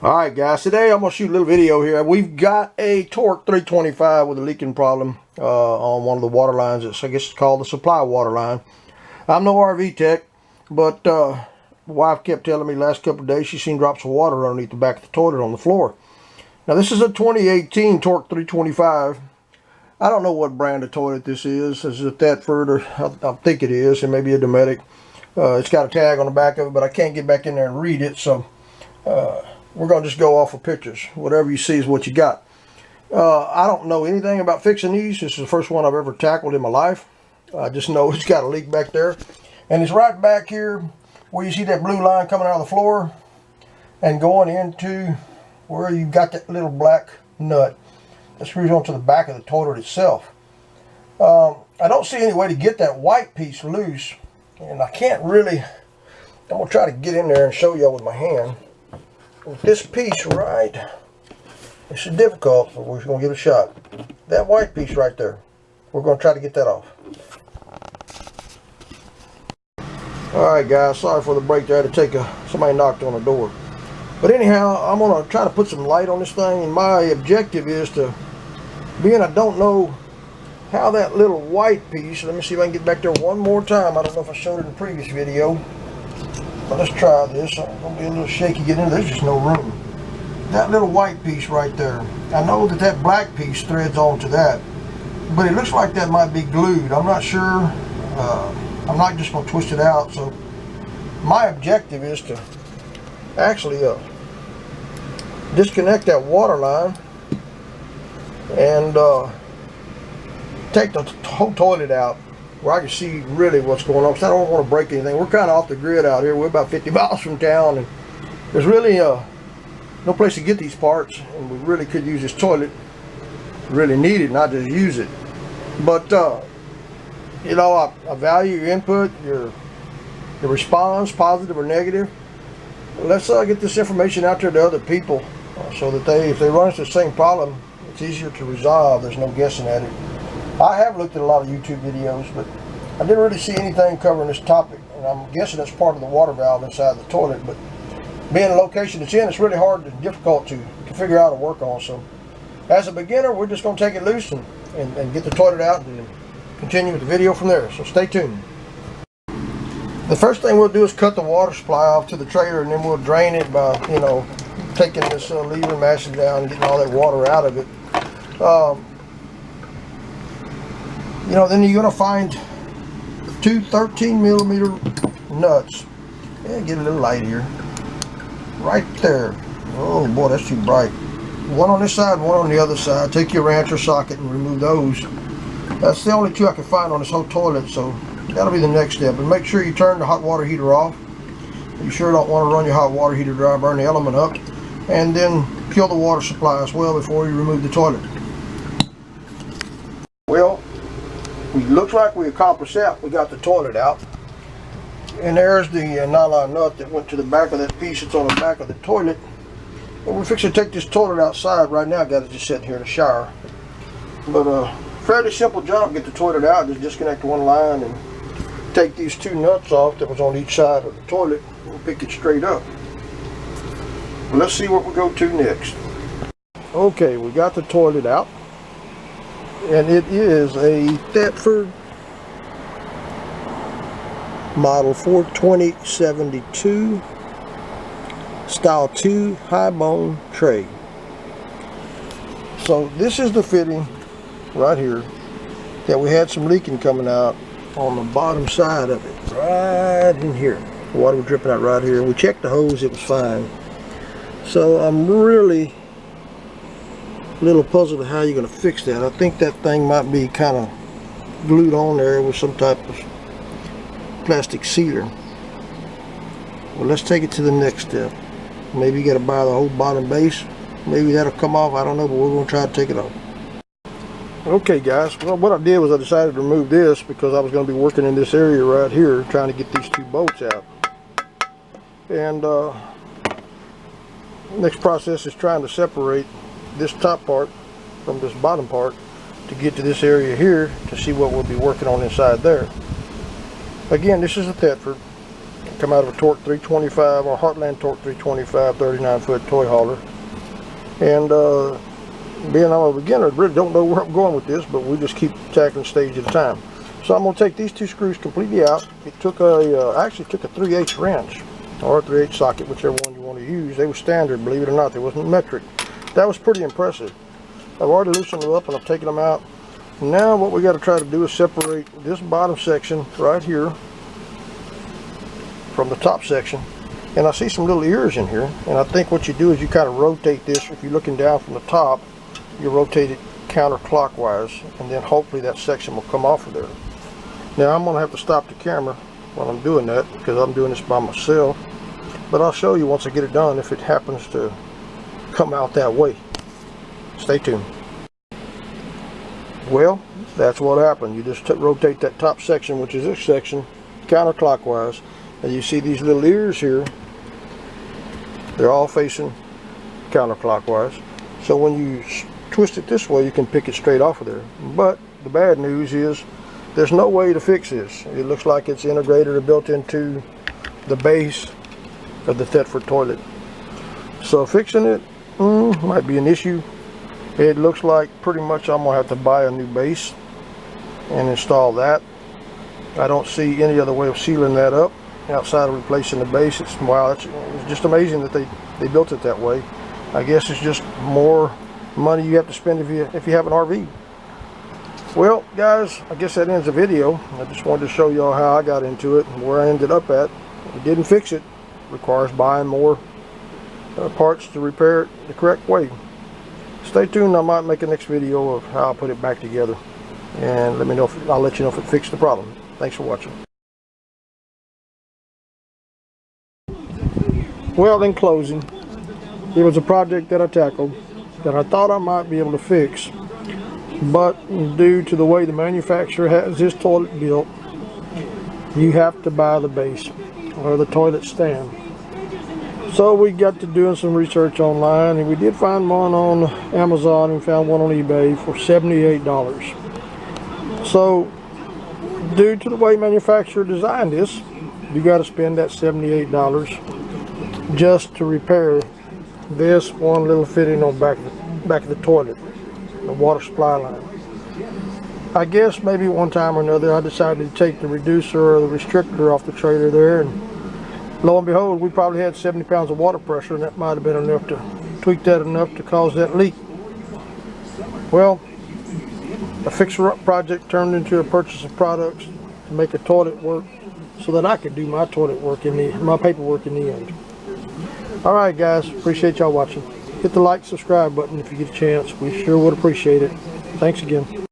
Alright guys, today I'm going to shoot a little video here. We've got a Torque 325 with a leaking problem on one of the water lines. I guess it's called the supply water line. I'm no RV tech, but my wife kept telling me last couple of days she's seen drops of water underneath the back of the toilet on the floor. Now this is a 2018 Torque 325. I don't know what brand of toilet this is. This is a Thetford, or I think it is. It may be a Dometic. It's got a tag on the back of it, but I can't get back in there and read it, so we're going to just go off of pictures. Whatever you see is what you got. I don't know anything about fixing these. This is the first one I've ever tackled in my life. I just know it's got a leak back there. And it's right back here where you see that blue line coming out of the floor and going into where you got that little black nut that screws onto the back of the toilet itself. I don't see any way to get that white piece loose. And I can't really, I'm going to try to get in there and show y'all with my hand. With this piece right, this is difficult, but we're going to give it a shot. That white piece right there, we're going to try to get that off. Alright guys, sorry for the break there. I had to take somebody knocked on the door. But anyhow, I'm going to try to put some light on this thing, and my objective is to, being I don't know how that little white piece, let me see if I can get back there one more time. I don't know if I showed it in the previous video. But let's try this. I'm going to be a little shaky getting in. There's just no room. That little white piece right there. I know that that black piece threads onto that. But it looks like that might be glued. I'm not sure. I'm not just going to twist it out. So my objective is to actually disconnect that water line and take the whole toilet out, where I can see really what's going on, because I don't want to break anything. We're kind of off the grid out here. We're about 50 miles from town, and there's really no place to get these parts, and we really could use this toilet. Really need it, not just use it. But you know, I value your input, your response, positive or negative. Let's get this information out there to other people, so that if they run into the same problem, it's easier to resolve. There's no guessing at it. I have looked at a lot of YouTube videos, but I didn't really see anything covering this topic. And I'm guessing that's part of the water valve inside the toilet. But being the location it's in, it's really hard and difficult to figure out and work on. So as a beginner, we're just going to take it loose and get the toilet out and continue with the video from there. So stay tuned. The first thing we'll do is cut the water supply off to the trailer, and then we'll drain it by, you know, taking this lever, mashing it down, and getting all that water out of it. You know, then you're going to find two 13mm nuts. Yeah, get a little light here. Right there. Oh boy, that's too bright. One on this side, one on the other side. Take your wrench or socket and remove those. That's the only two I can find on this whole toilet, so that'll be the next step. And make sure you turn the hot water heater off. You sure don't want to run your hot water heater dry, burn the element up. And then kill the water supply as well before you remove the toilet. Well, it looks like we accomplished that. We got the toilet out. And there's the nylon nut that went to the back of that piece that's on the back of the toilet. And we're fixing to take this toilet outside right now. Got it just sitting here in the shower. But fairly simple job. Get the toilet out. Just disconnect one line and take these two nuts off that was on each side of the toilet and pick it straight up. Well, let's see what we go to next. Okay, we got the toilet out. And it is a Thetford model 42072 style 2 high bone tray. So this is the fitting right here that we had some leaking coming out on the bottom side of it, right in here. Water was dripping out right here. We checked the hose, it was fine. So I'm really a little puzzled at how you're going to fix that. I think that thing might be kind of glued on there with some type of plastic sealer. Well, let's take it to the next step. Maybe you got to buy the whole bottom base. Maybe that'll come off, I don't know, but we're going to try to take it off. Okay guys, well, what I did was I decided to remove this because I was going to be working in this area right here trying to get these two bolts out. And next process is trying to separate this top part from this bottom part to get to this area here to see what we'll be working on inside there. Again, this is a Thetford come out of a Torque 325 or Heartland Torque 325 39-foot toy hauler. And being I'm a beginner, I really don't know where I'm going with this, but we just keep tackling stage at a time. So I'm going to take these two screws completely out. It took a, actually took a 3/8 wrench or a 3/8 socket, whichever one you want to use. They were standard, believe it or not. They wasn't metric. That was pretty impressive. I've already loosened them up and I've taken them out. Now what we got to try to do is separate this bottom section right here from the top section. And I see some little ears in here, and I think what you do is you kind of rotate this. If you're looking down from the top, you rotate it counterclockwise, and then hopefully that section will come off of there. Now I'm going to have to stop the camera while I'm doing that because I'm doing this by myself, but I'll show you once I get it done if it happens to come out that way. Stay tuned. Well, that's what happened. You just rotate that top section, which is this section, counterclockwise, and you see these little ears here. They're all facing counterclockwise. So when you twist it this way, you can pick it straight off of there. But the bad news is there's no way to fix this. It looks like it's integrated or built into the base of the Thetford toilet. So fixing it might be an issue. It looks like pretty much I'm gonna have to buy a new base and install that. I don't see any other way of sealing that up outside of replacing the base. Wow, it's just amazing that they built it that way. I guess it's just more money you have to spend if you have an RV. Well, guys, I guess that ends the video. I just wanted to show y'all how I got into it and where I ended up at. It didn't fix it. It requires buying more parts to repair it the correct way. Stay tuned. I might make a next video of how I put it back together, and let me know if I'll let you know if it fixed the problem. Thanks for watching. Well, in closing, it was a project that I tackled that I thought I might be able to fix, but due to the way the manufacturer has this toilet built, you have to buy the base or the toilet stand. So we got to doing some research online, and we did find one on Amazon and found one on eBay for $78. So due to the way manufacturer designed this, you got to spend that $78 just to repair this one little fitting on back of the toilet, the water supply line. I guess maybe one time or another I decided to take the reducer or the restrictor off the trailer there, and lo and behold, we probably had 70 pounds of water pressure, and that might have been enough to tweak that enough to cause that leak. Well, a fixer-up project turned into a purchase of products to make a toilet work so that I could do my toilet work my paperwork in the end. Alright guys, appreciate y'all watching. Hit the like, subscribe button if you get a chance. We sure would appreciate it. Thanks again.